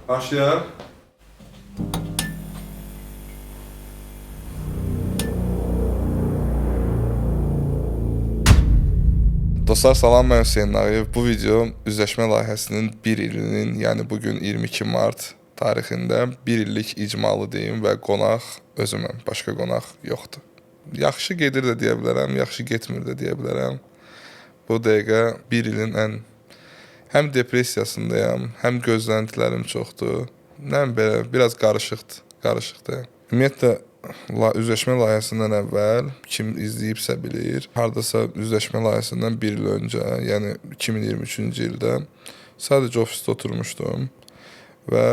Başlayaq. Dostlar, salam, mən Hüseyin Nağıyev. Bu video üzləşmə layihəsinin 1 ilinin, yəni bugün 22 mart tarixində 1 illik icmalı deyim və qonaq özüməm, başqa qonaq yoxdur. Yaxşı gedir də deyə bilərəm, yaxşı getmir də deyə bilərəm. Bu dəqiqə 1 ilin həm depressiyasındayam, həm gözləntilərim çoxdur. Nə belə, biraz qarışıqdır. Ümumiyyətlə, üzləşmə layihəsindən əvvəl kim izləyibsə bilir, hardasa üzləşmə layihəsindən 1 il öncə, yəni 2023-cü ildə sadəcə ofisdə oturmuşdum və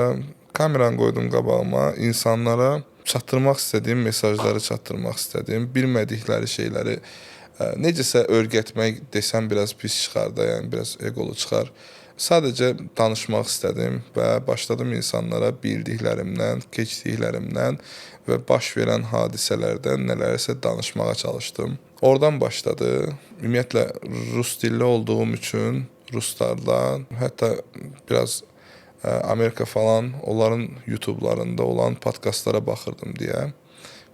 kameranı qoydum qabağıma, insanlara çatdırmaq istədiyim mesajları çatdırmaq istədim, bilmədikləri şeyləri necəsə öyrətmək desəm biraz pis çıxar da, yəni biraz eqolu çıxar. Sadəcə danışmaq istədim və başladım insanlara bildiklərimdən, keçdiklərimdən və baş verən hadisələrdən nələrsə danışmağa çalışdım. Oradan başladı. Ümumiyyətlə, rus dilli olduğum üçün ruslarla, hətta biraz Amerika falan, onların YouTube'larında olan podkastlara baxırdım deyə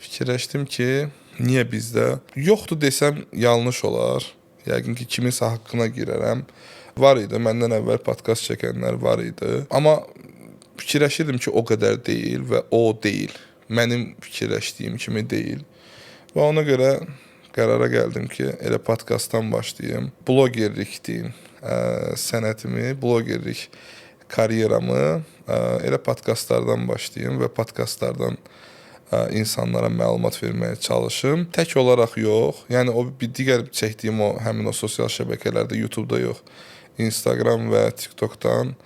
fikirləşdim ki, niyə bizdə yoxdur desəm yanlış olar. Yəqin ki, kiminsə haqqına girərəm. Var idi, məndən əvvəl podkast çəkənlər var idi. Amma fikirləşirdim ki, o qədər deyil və o deyil. Mənim fikirləşdiyim kimi deyil. Və ona görə qərara gəldim ki, elə podkastdan başlayım. Blogerlik deyim, sənətimi, blogerlik karyeramı elə podkastlardan başlayım və podkastlardan insanlara məlumat verməyə çalışım. Tək olaraq yox, yəni o bir digər çəkdiyim həmin o sosial şəbəkələrdə, YouTube-da yox, Instagram və TikTokdan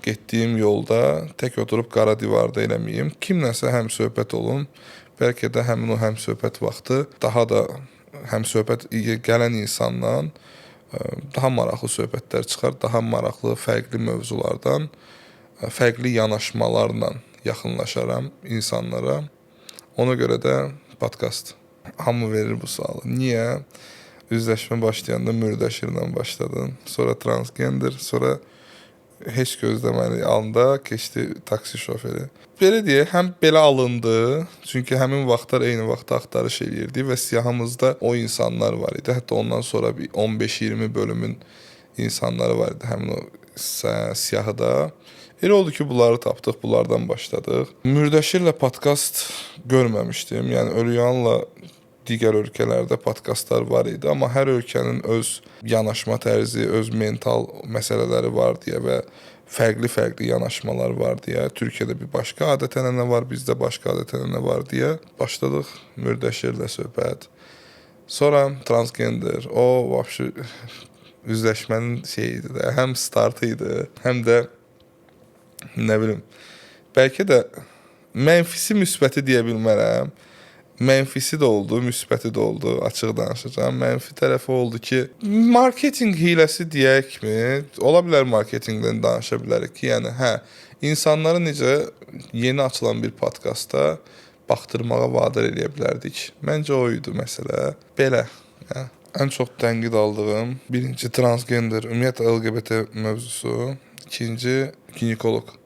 getdiyim yolda tək oturub qara divarda eləməyim. Kimləsə həm söhbət olum, bəlkə də həmin o həm söhbət vaxtı daha da həm söhbət gələn insandan daha maraqlı söhbətlər çıxar, daha maraqlı fərqli mövzulardan, fərqli yanaşmalarla yaxınlaşaram insanlara. Ona görə də podkast. Hamı verir bu sualı. Niyə? Üzləşmə başlayanda Mürdəşirlə başladın, sonra transgender, sonra heç gözləməli anda keçdi taksi şoförü. Belə deyək, həm belə alındı, çünki həmin vaxtlar eyni vaxtda axtarış eləyirdi və siyahımızda o insanlar var idi. Hətta ondan sonra bir 15-20 bölümün insanları var idi həmin o siyahıda. Elə oldu ki, bunları tapdıq, bunlardan başladıq. Mürdəşirlə podkast görməmişdim. Yəni, Ölüyanla digər ölkələrdə podkastlar var idi, amma hər ölkənin öz yanaşma tərzi, öz mental məsələləri var deyə və fərqli yanaşmalar var deyə, Türkiyədə bir başqa adət-ənənə var, bizdə başqa adət-ənənə var deyə başladıq Mürdəşirlə söhbət. Sonra transgender, o vəbşi üzləşmənin şeyi idi də, həm startı idi, həm də nə bilim, bəlkə də mənfisi müsbəti deyə bilmərəm. Mənfisi də oldu, müsbəti də oldu, açıq danışacağam. Mənfi tərəfi oldu ki, marketinq hiləsi deyəkmi? Ola bilər marketinqdən danışa bilərik ki, yəni insanları necə yeni açılan bir podkastda baxdırmağa vadar eləyə bilərdik. Məncə o idi məsələ. Belə, ən çox tənqid aldığım birinci transgender, ümumiyyətlə LGBT mövzusu, ikinci ginekoloq.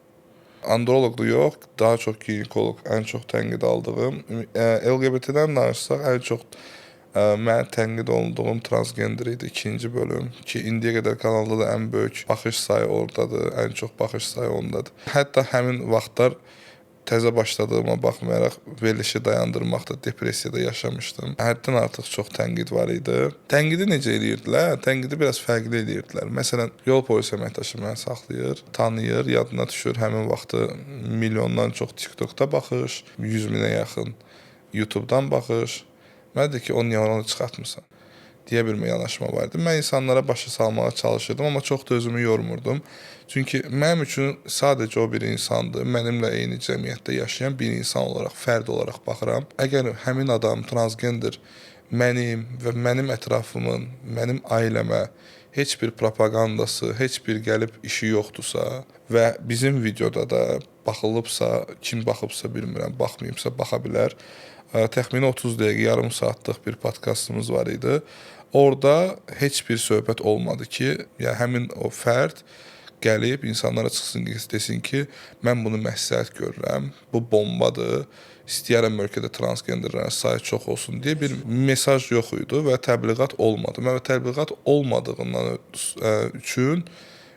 Androloq da yox, daha çox ginekoloq ən çox tənqid aldığım. LGBT-dən danışsaq, ən çox mən tənqid olunduğum transgender idi, ikinci bölüm. Ki, indiyə qədər kanalda da ən böyük baxış sayı oradadır, ən çox baxış sayı ondadır. Hətta həmin vaxtlar təzə başladığıma baxmayaraq verilişi dayandırmaqda, depressiyada yaşamışdım. Həddən artıq çox tənqid var idi. Tənqidi necə eləyirdilər? Tənqidi biraz fərqli eləyirdilər. Məsələn, yol polisi əməkdaşı məni saxlayır, tanıyır, yadına düşür. Həmin vaxtı milyondan çox TikTokda baxış, 100 minə yaxın YouTube'dan baxış. Mənə deyir ki, o niyə onu çıxartmırsan? Deyə bilmə yanaşma var idi. Mən insanlara başa salmağa çalışırdım, amma çox da özümü yormurdum. Çünki mənim üçün sadəcə o bir insandır. Mənimlə eyni cəmiyyətdə yaşayan bir insan olaraq, fərd olaraq baxıram. Əgər həmin adam transgender mənim və mənim ətrafımın, mənim ailəmə heç bir propagandası, heç bir gəlib işi yoxdursa və bizim videoda da baxılıbsa, kim baxıbsa bilmirəm, baxmayıbsa baxa bilər. Təxmini 30 dəqiqə, yarım saatlıq bir podkastımız var idi. Orada heç bir söhbət olmadı ki, yəni həmin o fərd gəlib insanlara çıxsın desin ki, mən bunu məsləhət görürəm, bu bombadır, istəyərəm ölkədə transgenderlərin sayı çox olsun deyə bir mesaj yox idi və təbliğat olmadı. Və təbliğat olmadığından üçün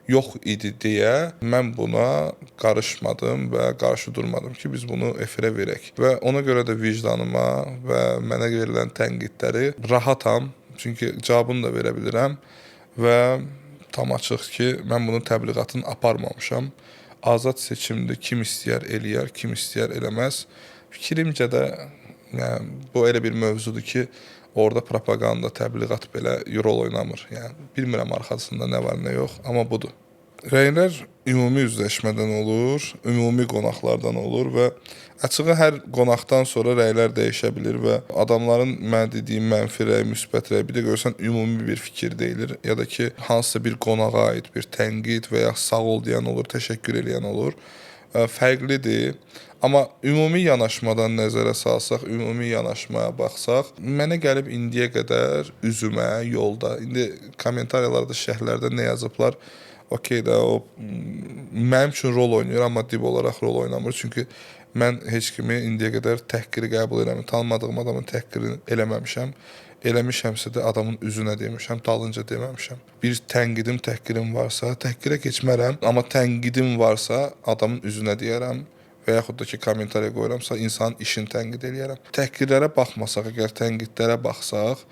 yox idi deyə mən buna qarışmadım və qarşı durmadım ki, biz bunu efirə verək. Və ona görə də vicdanıma və mənə verilən tənqidləri rahatam, çünki cavabını da verə bilirəm və tam açıq ki, mən bunun təbliğatını aparmamışam. Azad seçimdir, kim istəyər eləyər, kim istəyər eləməz. Fikrimcə də yəni, bu elə bir mövzudur ki, orada propaganda, təbliğat belə rol oynamır. Yəni, bilmirəm arxasında nə var, nə yox, amma budur. Rəylər ümumi üzləşmədən olur, ümumi qonaqlardan olur və açığı hər qonaqdan sonra rəylər dəyişə bilir və adamların mən dediyim mənfi rəy, müsbət rəy, bir də görsən ümumi bir fikir deyilir ya da ki, hansısa bir qonağa aid bir tənqid və ya sağ ol deyən olur, təşəkkür eləyən olur. Fərqlidir. Amma ümumi yanaşmadan nəzərə salsaq, ümumi yanaşmaya baxsaq, mənə gəlib indiyə qədər üzümə, yolda, indi kommentariyalarda, şərhlərdə nə yazıblar, okey də, o mənim üçün rol oynayır, amma dib olaraq rol oynamır. Çünki mən heç kimi indiyə qədər təhqiri qəbul eləmirəm. Tanımadığım adamın təhqirini eləməmişəm. Eləmişəmsə də adamın üzünə demişəm, dalınca deməmişəm. Bir tənqidim, təhqirim varsa, təhqirə keçmərəm, amma tənqidim varsa adamın üzünə deyərəm və yaxud da ki, kommentariya qoyuramsa, insanın işini tənqid eləyərəm. Təhqirlərə baxmasaq, əgər tənqidlərə baxsaq,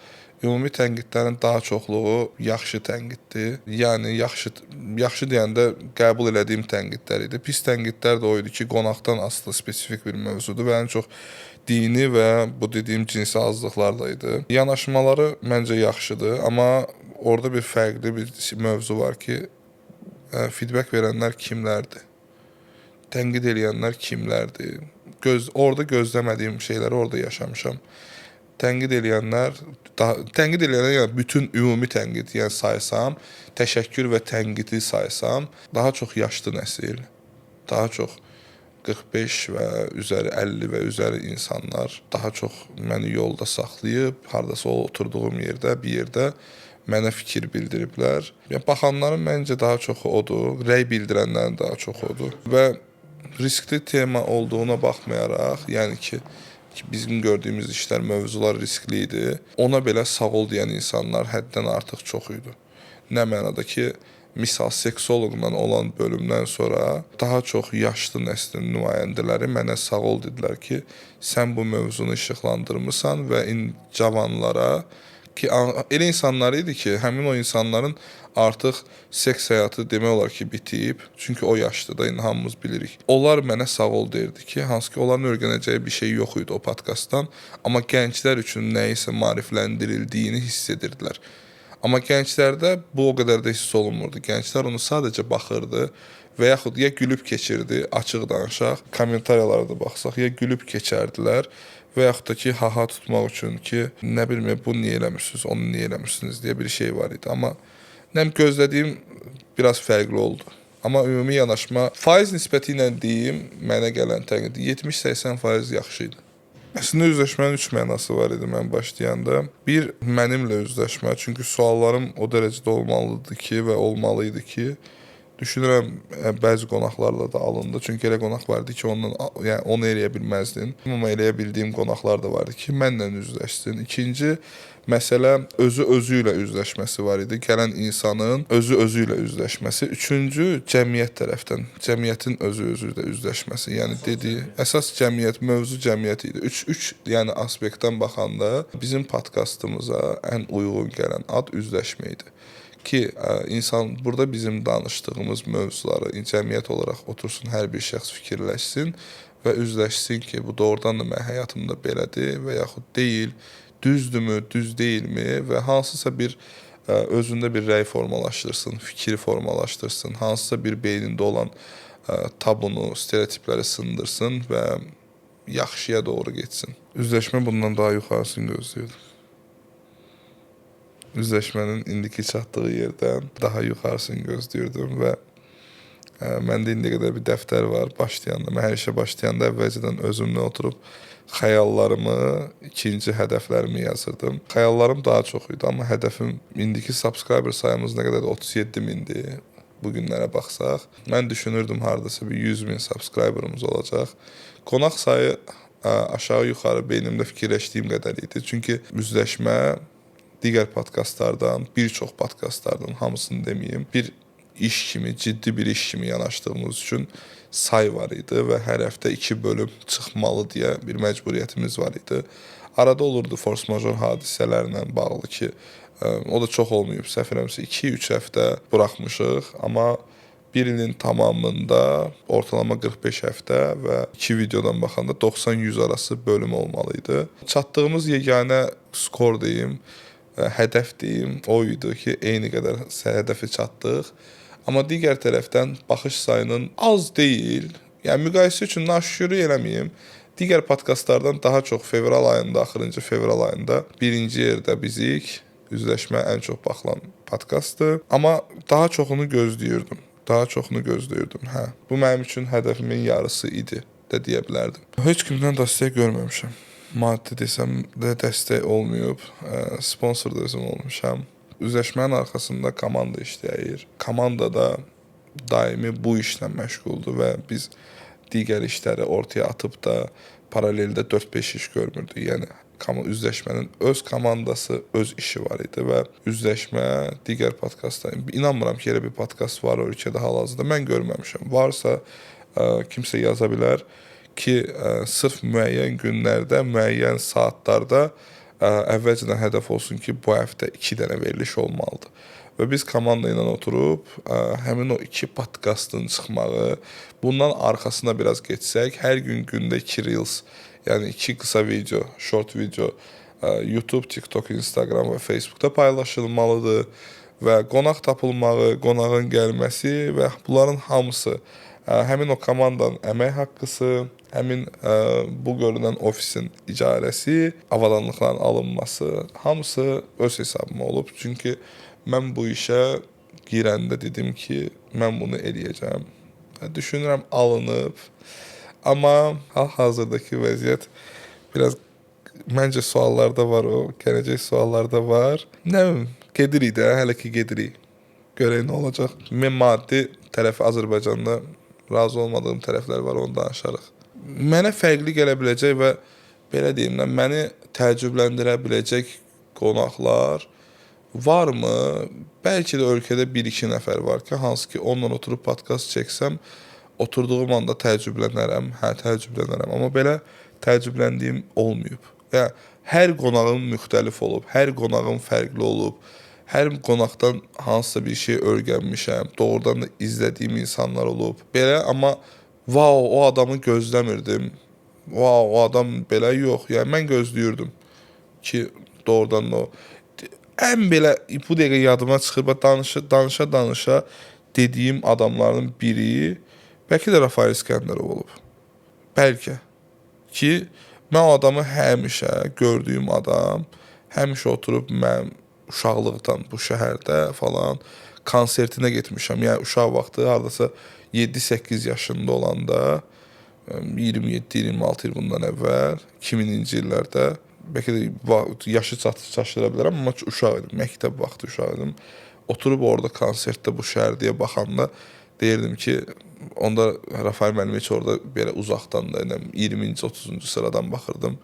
ümumi tənqidlərin daha çoxluğu yaxşı tənqiddir. Yəni, yaxşı deyəndə qəbul elədiyim tənqidlər idi. Pis tənqidlər də o idi ki, qonaqdan asılı spesifik bir mövzudur və ən çox dini və bu dediyim cinsi azlıqlar da idi. Yanaşmaları məncə yaxşıdır, amma orada bir fərqli bir mövzu var ki, feedback verənlər kimlərdir? Tənqid eləyənlər kimlərdir? Orada gözləmədiyim şeyləri orada yaşamışam. Tənqid eləyənlər, yəni bütün ümumi tənqid yəni saysam, təşəkkür və tənqidi saysam, daha çox yaşlı nəsil, daha çox 45 və üzəri 50 və üzəri insanlar daha çox məni yolda saxlayıb, hardasa oturduğum yerdə, bir yerdə mənə fikir bildiriblər. Yəni, baxanların məncə daha çoxu odur, rəy bildirənlərin daha çoxu odur və riskli tema olduğuna baxmayaraq, yəni ki, bizim gördüyümüz işlər, mövzular riskli idi. Ona belə sağ ol deyən insanlar həddən artıq çox idi. Nə mənada ki, misal seksoloqla olan bölümdən sonra daha çox yaşlı nəslin nümayəndələri mənə sağ ol dedilər ki, sən bu mövzunu işıqlandırmısan və cavanlara ki, elə insanlar idi ki, həmin o insanların artıq seks həyatı demək olar ki, bitib. Çünki o yaşlıda, indi hamımız bilirik. Onlar mənə sağ ol deyirdi ki, hansı ki, onların öyrənəcəyi bir şey yox idi o podkastdan. Amma gənclər üçün nəyisə maarifləndirildiyini hiss edirdilər. Amma gənclərdə bu o qədər də hiss olunmurdu. Gənclər onu sadəcə baxırdı və yaxud ya gülüb keçirdi, açıq danışaq, kommentariyalarda baxsaq, ya gülüb keçərdilər və yaxud da ki, haha tutmaq üçün ki, nə bilmə, bu niyə eləmirsiniz, onu niyə eləmirsiniz deyə bir şey var idi. Amma nəm gözlədiyim biraz fərqli oldu. Amma ümumi yanaşma, faiz nisbəti ilə deyim, mənə gələn tənqid 70-80% yaxşı idi. Əslində üzləşmənin 3 mənası var idi mən başlayanda. Bir, mənimlə üzləşmə, çünki suallarım o dərəcədə olmalıdır ki və olmalı idi ki, düşünürəm bəzi qonaqlarla da alındı. Çünki elə qonaq vardı ki, yəni onu eləyə bilməzdin. Amma eləyə bildiyim qonaqlar da vardı ki, mənlə üzləşsin. İkinci məsələ özü ilə üzləşməsi var idi. Gələn insanın özü ilə üzləşməsi. Üçüncü cəmiyyət tərəfdən, cəmiyyətin özü ilə üzləşməsi. Yəni dediyi əsas cəmiyyət, mövzu cəmiyyət idi. Üç yəni aspektdən baxanda bizim podkastımıza ən uyğun gələn ad üzləşmə idi. Ki, insan burada bizim danışdığımız mövzuları cəmiyyət olaraq otursun, hər bir şəxs fikirləşsin və üzləşsin ki, bu doğrudan da mənim həyatımda belədir və yaxud deyil, düzdürmü, düz deyilmi və hansısa bir özündə bir rəy formalaşdırsın, fikri formalaşdırsın, hansısa bir beynində olan tabunu, stereotipləri sındırsın və yaxşıya doğru getsin. Üzləşmə bundan daha yuxarısını gözləyirdim. Üzləşmənin indiki çatdığı yerdən daha yuxarısını gözləyirdim və məndə indiyə qədər bir dəftər var başlayanda. Mən hər işə başlayanda əvvəlcədən özümlə oturub xəyallarımı, ikinci hədəflərimi yazırdım. Xəyallarım daha çox idi, amma hədəfim indiki subscriber sayımız nə qədərdir? 37 mindir. bu günlərə baxsaq. Mən düşünürdüm hardasa bir 100.000 subscriberımız olacaq. Qonaq sayı aşağı-yuxarı beynimdə fikirləşdiyim qədər idi. Çünki üzləşmə digər podkastlardan, bir çox podkastlardan, hamısını deməyim, bir iş kimi, ciddi bir iş kimi yanaşdığımız üçün say var idi və hər həftə 2 bölüm çıxmalı deyə bir məcburiyyətimiz var idi. Arada olurdu force major hadisələrlə bağlı ki, o da çox olmayıb, səhv eləmirəmsə 2-3 həftə buraxmışıq, amma bir ilin tamamında ortalama 45 həftə və 2 videodan baxanda 90-100 arası bölüm olmalı idi. Çatdığımız yeganə skor deyim, hədəf deyim, o idi ki, eyni qədər hədəfi çatdıq. Amma digər tərəfdən baxış sayının az deyil, yəni müqayisə üçün naşükürlük eləməyim. Digər podkastlardan daha çox fevral ayında, axırıncı fevral ayında birinci yerdə bizik. Üzləşmə ən çox baxılan podkastdır. Amma daha çoxunu gözləyirdim. Hə, bu mənim üçün hədəfimin yarısı idi də deyə bilərdim. Heç kimdən dəstək görməmişəm. Maddi desəm də dəstək olmayıb, sponsor da özüm olmuşam. Üzləşmənin arxasında komanda işləyir. Komanda da daimi bu işlə məşğuldur və biz digər işləri ortaya atıb da paraleldə 4-5 iş görmürdük. Yəni üzləşmənin öz komandası, öz işi var idi və üzləşmə digər podkastlar. İnanmıram ki, elə bir podkast var ölkədə hal-hazırda. Mən görməmişəm. Varsa kimsə yaza bilər ki, sırf müəyyən günlərdə, müəyyən saatlarda əvvəlcədən hədəf olsun ki, bu həftə 2 dənə veriliş olmalıdır. Və biz komanda ilə oturub həmin o 2 podkastın çıxmağı, bundan arxasına biraz geçsək, hər gün gündə 2 reels, yəni 2 qısa video, short video YouTube, TikTok, Instagram və Facebookda paylaşılmalıdır və qonaq tapılmağı, qonağın gəlməsi və bunların hamısı həmin o komandanın əmək haqqısı, həmin bu görünən ofisin icarəsi, avadanlıqların alınması, hamısı öz hesabıma olub. Çünki mən bu işə girəndə dedim ki, mən bunu eləyəcəm. Düşünürəm alınıb, amma hal-hazırdakı vəziyyət biraz məncə suallarda var o, gələcək suallarda var. Nə bilim, gedirik də, hələ ki gedirik. Görək nə olacaq. Mən maddi tərəfi Azərbaycanda razı olmadığım tərəflər var, onu danışarıq. Mənə fərqli gələ biləcək və belə deyim də, məni təəccübləndirə biləcək qonaqlar varmı? Bəlkə də ölkədə 1-2 nəfər var ki, hansı ki onunla oturub podkast çəksəm, oturduğum anda təəccüblənərəm, təəccüblənərəm. Amma belə təəccübləndiyim olmayıb. Yəni, hər qonağım müxtəlif olub, hər qonağım fərqli olub, hər qonaqdan hansısa bir şey öyrənmişəm, doğrudan da izlədiyim insanlar olub. Belə, amma o adamı gözləmirdim. O adam belə yox. Yəni, mən gözləyirdim ki, doğrudan o. Ən belə, bu dəqiqə yadıma çıxır, danışa dediyim adamların biri, bəlkə də Rafael İskəndərov olub. Bəlkə. Ki, mən o adamı həmişə gördüyüm adam, həmişə oturub mən uşaqlıqdan bu şəhərdə falan konsertinə getmişəm. Yəni, uşaq vaxtı hardasa 7-8 yaşında olanda, 27-26 il bundan əvvəl, 2000-ci illərdə, bəlkə də yaşı çaşdıra bilərəm, amma uşaq idim, məktəb vaxtı uşaq idim. Oturub orada konsertdə bu şəhərdiyə baxanda deyirdim ki, onda Rafael Məlimiç orada belə uzaqdan da 20-ci, 30-cu sıradan baxırdım.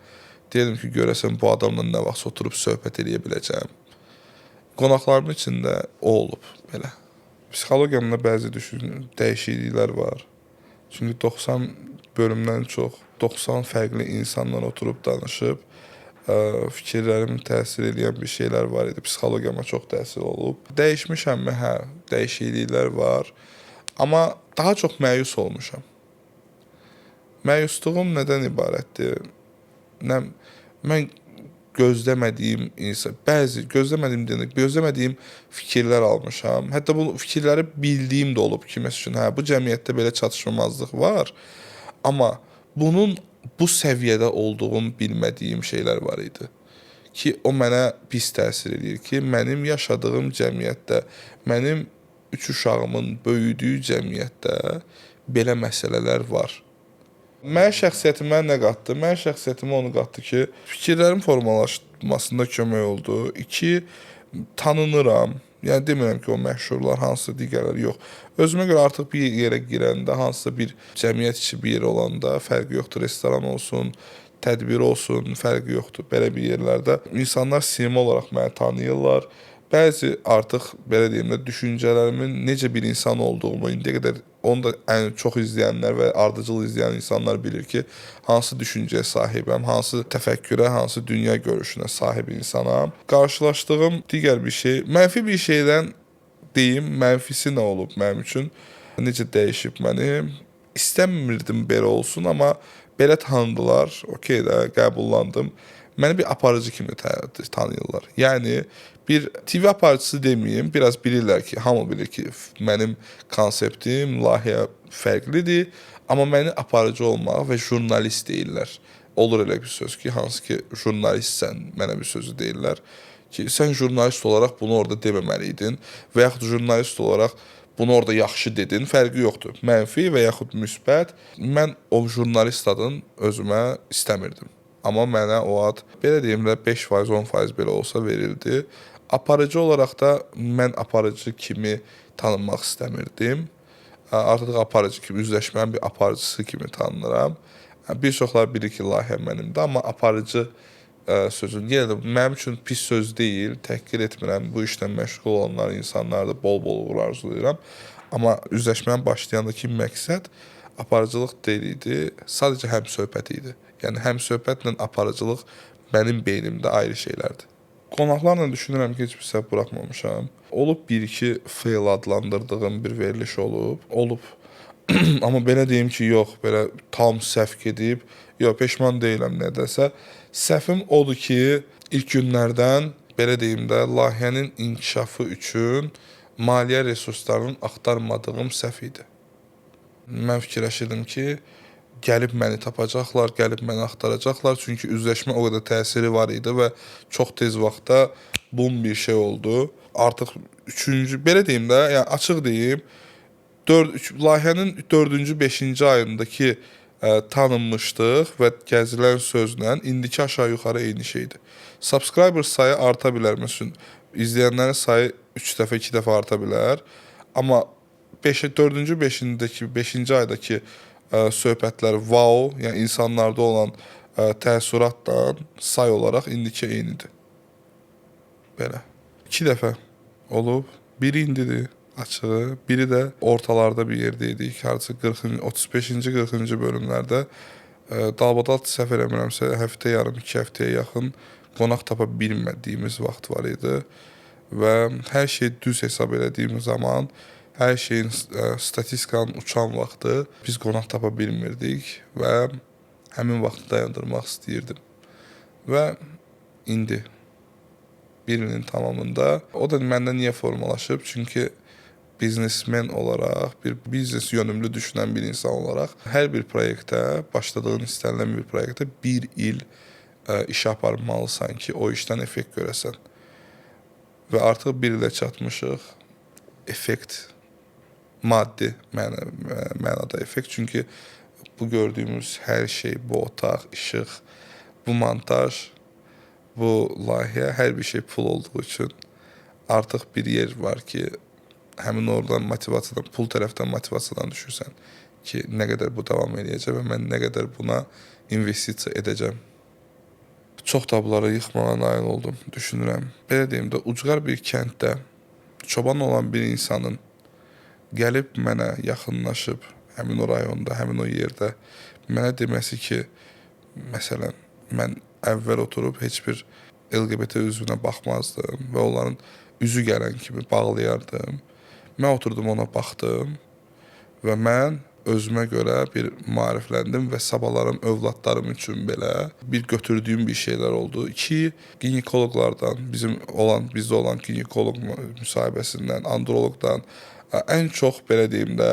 Deyirdim ki, görəsən bu adamla nə vaxt oturub söhbət eləyə biləcəm. Qonaqlarımın içində o olub belə. Psixologiyamda bəzi dəyişikliklər var. Çünki 90 bölümdən çox, 90 fərqli insanla oturub danışıb, fikirlərimi təsir edən bir şeylər var idi. Psixologiyama çox təsir olub. Dəyişmişəmmi? Hə, dəyişikliklər var. Amma daha çox məyus olmuşam. Məyusluğum nədən ibarətdir? Mən gözləmədiyim insan, gözləmədiyim fikirlər almışam. Hətta bu fikirləri bildiyim də olub ki, məsələn, bu cəmiyyətdə belə çatışmamazlıq var. Amma bunun bu səviyyədə olduğum bilmədiyim şeylər var idi. Ki, o mənə pis təsir edir ki, mənim yaşadığım cəmiyyətdə, mənim 3 uşağımın böyüdüyü cəmiyyətdə belə məsələlər var. Mən şəxsiyyətimə nə qatdı? Mən şəxsiyyətimə onu qatdı ki, fikirlərin formalaşmasında kömək oldu. 2, tanınıram. Yəni demirəm ki, o məşhurlar hansısa digərləri yox. Özümə görə artıq bir yerə girəndə, hansısa bir cəmiyyət içi bir yer olanda fərqi yoxdur. Restoran olsun, tədbir olsun, fərqi yoxdur. Belə bir yerlərdə insanlar sima olaraq məni tanıyırlar. Bəzi artıq belə deyim də düşüncələrimin necə bir insan olduğumu indiyə qədər onu da ən çox izləyənlər və ardıcıl izləyən insanlar bilir ki, hansı düşüncəyə sahibəm, hansı təfəkkürə, hansı dünya görüşünə sahib insanam. Qarşılaşdığım digər bir şey, mənfi bir şeydən deyim, mənfisi nə olub mənim üçün, necə dəyişib məni. İstəmirdim belə olsun, amma belə tanıdılar, okey də, qəbullandım. Məni bir aparıcı kimi tanıyırlar. Yəni bir TV aparıcısı deməyim, biraz bilirlər ki, hamı bilir ki, mənim konseptim, layihə fərqlidir, amma məni aparıcı olmaq və jurnalist deyirlər. Olur elə bir söz ki, hansı ki, jurnalistsən, mənə bir sözü deyirlər ki, sən jurnalist olaraq bunu orada deməməliydin və yaxud jurnalist olaraq bunu orada yaxşı dedin, fərqi yoxdur. Mənfi və yaxud müsbət. Mən o jurnalist adını özümə istəmirdim. Amma mənə o ad, belə deyim də 5%, 10% belə olsa verildi. Aparıcı olaraq da mən aparıcı kimi tanınmaq istəmirdim. Artıq aparıcı kimi, üzləşmənin bir aparıcısı kimi tanınıram. Bir çoxlar bilir ki, layihə mənimdir, amma aparıcı sözün, yenə də mənim üçün pis söz deyil, təhqir etmirəm. Bu işlə məşğul olanlar, insanları da bol-bol uğur arzulayıram. Amma üzləşmənin başlayandakı məqsəd aparıcılıq deyil idi, sadəcə həmsöhbət idi. Yəni həmsöhbətlə aparıcılıq mənim beynimdə ayrı şeylərdir. Qonaqlarla düşünürəm ki, heç bir səhv buraxmamışam. Olub bir-iki fail adlandırdığım bir veriliş olub. Amma belə deyim ki, yox, belə tam səhv gedib, yox, peşman deyiləm nədəsə. Səhvim odur ki, ilk günlərdən, belə deyim də, layihənin inkişafı üçün maliyyə resurslarının axtarmadığım səhv idi. Mən fikirləşirdim ki, gəlib məni tapacaqlar, gəlib məni axtaracaqlar. Çünki üzləşmə o qədər təsiri var idi və çox tez vaxtda bum bir şey oldu. Artıq belə deyim də, yəni açıq deyim, layihənin 4-cü, 5-ci ayındakı tanınmışdıq və gəzilən sözlə indiki aşağı-yuxarı eyni şeydir. Subscriber sayı arta bilər, məsələn, izləyənlərin sayı 3 dəfə, 2 dəfə arta bilər. Amma 4-cü, 5-ci aydakı söhbətlər wow, yəni insanlarda olan təəssüratla say olaraq indiki eynidir. Belə. 2 dəfə olub, biri indidir açığı, biri də ortalarda bir yerdəydik, hardasa 35-ci, 40-cı bölümlərdə dalbadal səhv eləmirəmsə, həftə yarım, 2 həftəyə yaxın qonaq tapa bilmədiyimiz vaxt var idi və hər şey düz hesab elədiyim zaman, hər şeyin statistikanın uçan vaxtı biz qonaq tapa bilmirdik və həmin vaxtı dayandırmaq istəyirdim. Və indi bir ilin tamamında, o da məndə niyə formalaşıb? Çünki biznesmen olaraq, bir biznes yönümlü düşünən bir insan olaraq hər bir proyektə, başladığın istənilən bir proyektə 1 il iş aparmalısan ki, o işdən effekt görəsən. Və artıq 1 ilə çatmışıq. Effekt, maddi mənada effekt. Çünki bu gördüyümüz hər şey, bu otaq, işıq, bu montaj, bu layihə, hər bir şey pul olduğu üçün artıq bir yer var ki, həmin oradan motivasiyadan, pul tərəfdən motivasiyadan düşürsən ki, nə qədər bu davam edəcək və mən nə qədər buna investisiya edəcəm. Çox da bunları yıxmağa nail oldum, düşünürəm. Belə deyim də, ucqar bir kənddə çoban olan bir insanın gəlib mənə yaxınlaşıb, həmin o rayonda, həmin o yerdə mənə deməsi ki, məsələn, mən əvvəl oturub heç bir LGBT üzvünə baxmazdım və onların üzü gələn kimi bağlayardım. Mən oturdum, ona baxdım və mən özümə görə bir maarifləndim və sabahlarım, övladlarım üçün belə bir götürdüyüm bir şeylər oldu. 2 ginekoloqlardan, bizdə olan ginekoloq müsahibəsindən, androloqdan, ən çox belə deyim də,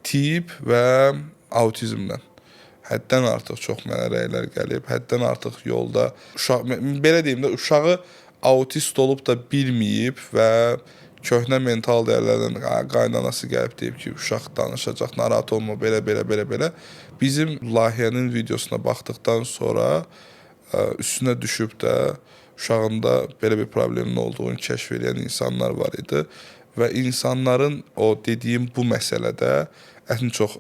tip və autizmdən. Həddən artıq çox mənə rəylər gəlib, həddən artıq yolda, belə deyim də, uşağı autist olub da bilməyib və köhnə mental dəyərlərdən qaynanası gəlib deyib ki, uşaq danışacaq, narahat olma, belə. Bizim layihənin videosuna baxdıqdan sonra üstünə düşüb də uşağında belə bir problemin olduğunu kəşf edən insanlar var idi və insanların o dediyim bu məsələdə ən çox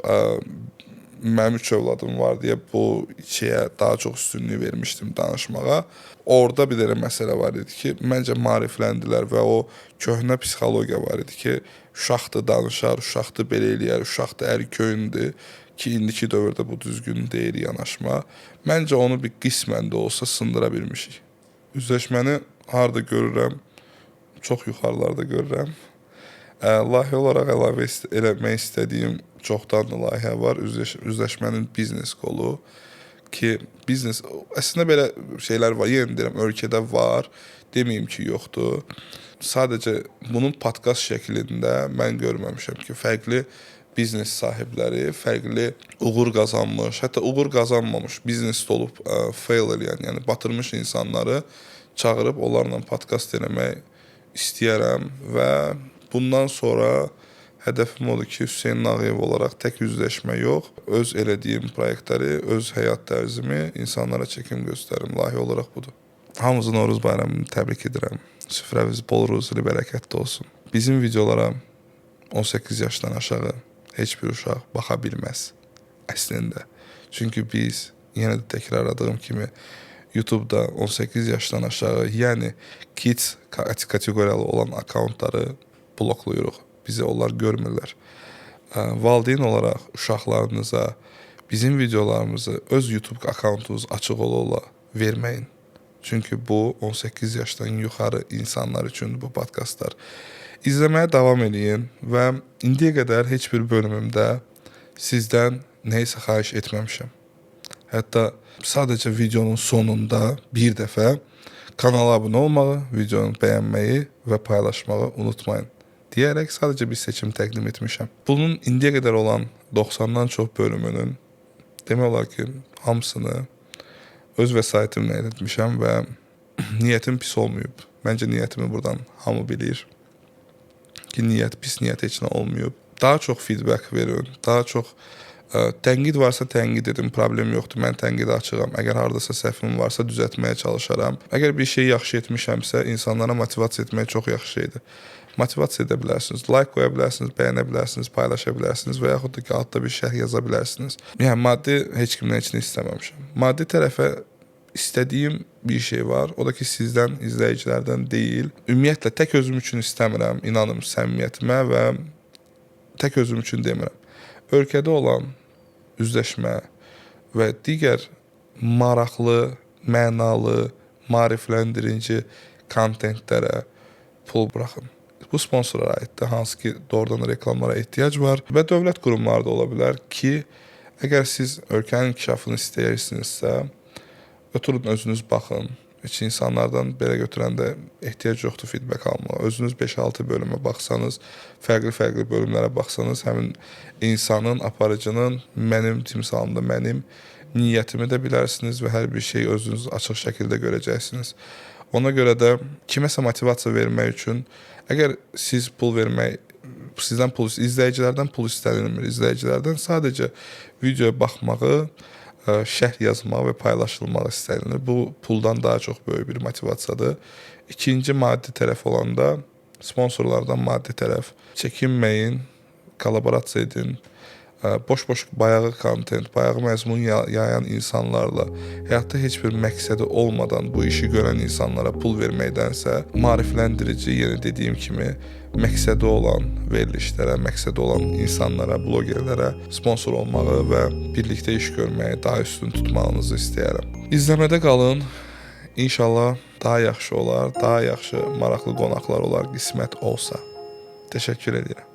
mənim 3 övladım var deyə bu şeyə daha çox üstünlük vermişdim danışmağa. Orada bir dənə məsələ var idi ki, məncə maarifləndilər və o köhnə psixologiya var idi ki, uşaqdır danışar, uşaqdır belə eləyər, uşaqdır ərköyündür ki, indiki dövrdə bu düzgün deyil yanaşma. Məncə onu bir qismən də olsa sındıra bilmişik. Üzləşməni harda görürəm? Çox yuxarılarda görürəm. Layihə olaraq əlavə eləmək istədiyim çoxdandır layihə var. Üzləşmənin biznes qolu ki, biznes əslində belə şeylər var. Yenə deyirəm, ölkədə var. Deməyim ki, yoxdur. Sadəcə bunun podkast şəklində mən görməmişəm ki, fərqli biznes sahibləri, fərqli uğur qazanmış, hətta uğur qazanmamış, biznesdə olub fail eləyən, yəni batırmış insanları çağırıb onlarla podkast eləmək istəyərəm və bundan sonra hədəfim odur ki, Hüseyn Nağıyev olaraq tək üzləşmə yox, öz elədiyim proyektləri, öz həyat tərzimi insanlara çəkim göstərim. Layihə olaraq budur. Hamınızı Novruz bayramını təbrik edirəm. Süfrəniz bol ruzlu, bərəkətli olsun. Bizim videolara 18 yaşdan aşağı heç bir uşaq baxa bilməz əslində. Çünki biz, yenə də təkrarladığım kimi, YouTube'da 18 yaşdan aşağı, yəni kids kateqoriyalı olan akkauntları bloklayırıq. Bizi onlar görmürlər. Valideyn olaraq uşaqlarınıza bizim videolarımızı öz YouTube akkauntunuz açıq ola verməyin. Çünki bu 18 yaşdan yuxarı insanlar üçün bu podkastlar. İzləməyə davam edin və indiyə qədər heç bir bölümümdə sizdən neysə xahiş etməmişəm. Hətta sadəcə videonun sonunda bir dəfə kanala abunə olmağı, videonu bəyənməyi və paylaşmağı unutmayın deyərək sadəcə bir seçim təqdim etmişəm. Bunun indiyə qədər olan 90-dan çox bölümünün demək olar ki, hamısını öz vəsaitimlə etmişəm və niyyətim pis olmayıb. Məncə niyyətimi buradan hamı bilir ki, pis niyyət heç nə olmayıb. Daha çox feedback verin, daha çox tənqid varsa tənqid edin, problem yoxdur. Mən tənqidə açığam. Əgər hardasa səhvim varsa düzəltməyə çalışaram. Əgər bir şeyi yaxşı etmişəmsə, insanlara motivasiya etmək çox yaxşı şeydir. Motivasiya edə bilərsiniz, like qoya bilərsiniz, bəyənə bilərsiniz, paylaşa bilərsiniz və yaxud da ki, altda bir şərh yaza bilərsiniz. Yəni, maddi heç kimdən heç nə istəməmişəm. Maddi tərəfə istədiyim bir şey var. O da ki, sizdən, izləyicilərdən deyil. Ümumiyyətlə, tək özüm üçün istəmirəm, inanım səmimiyyətimə və tək özüm üçün demirəm. Ölkədə olan üzləşmə və digər maraqlı, mənalı, maarifləndirici kontentlərə pul buraxın. Bu sponsorlara aiddir, hansı ki, doğrudan reklamlara ehtiyac var və dövlət qurumları da ola bilər ki, əgər siz ölkənin inkişafını istəyirsinizsə, oturun özünüz baxın. Heç insanlardan belə götürəndə ehtiyac yoxdur feedback almağa. Özünüz 5-6 bölümə baxsanız, fərqli bölümlərə baxsanız, həmin insanın, aparıcının, mənim timsalımda mənim niyyətimi də bilərsiniz və hər bir şey özünüz açıq şəkildə görəcəksiniz. Ona görə də kiməsə motivasiya vermək üçün, əgər siz pul vermək, sizdən pul, izləyicilərdən pul istənilmir, izləyicilərdən sadəcə videoya baxmağı, şərh yazmaq və paylaşılmaq istənilir. Bu puldan daha çox böyük bir motivasiyadır. İkinci maddi tərəf olanda sponsorlardan maddi tərəf çəkinməyin, kollaborasiya edin. Boş-boş bayağı kontent, bayağı məzmun yayan insanlarla həyatda heç bir məqsədi olmadan bu işi görən insanlara pul verməkdənsə maarifləndirici, yenə dediyim kimi məqsədi olan verilişlərə, məqsədi olan insanlara, blogerlərə sponsor olmağı və birlikdə iş görməyi daha üstün tutmağınızı istəyərəm. İzləmədə qalın. İnşallah daha yaxşı olar, daha yaxşı maraqlı qonaqlar olar qismət olsa. Təşəkkür edirəm.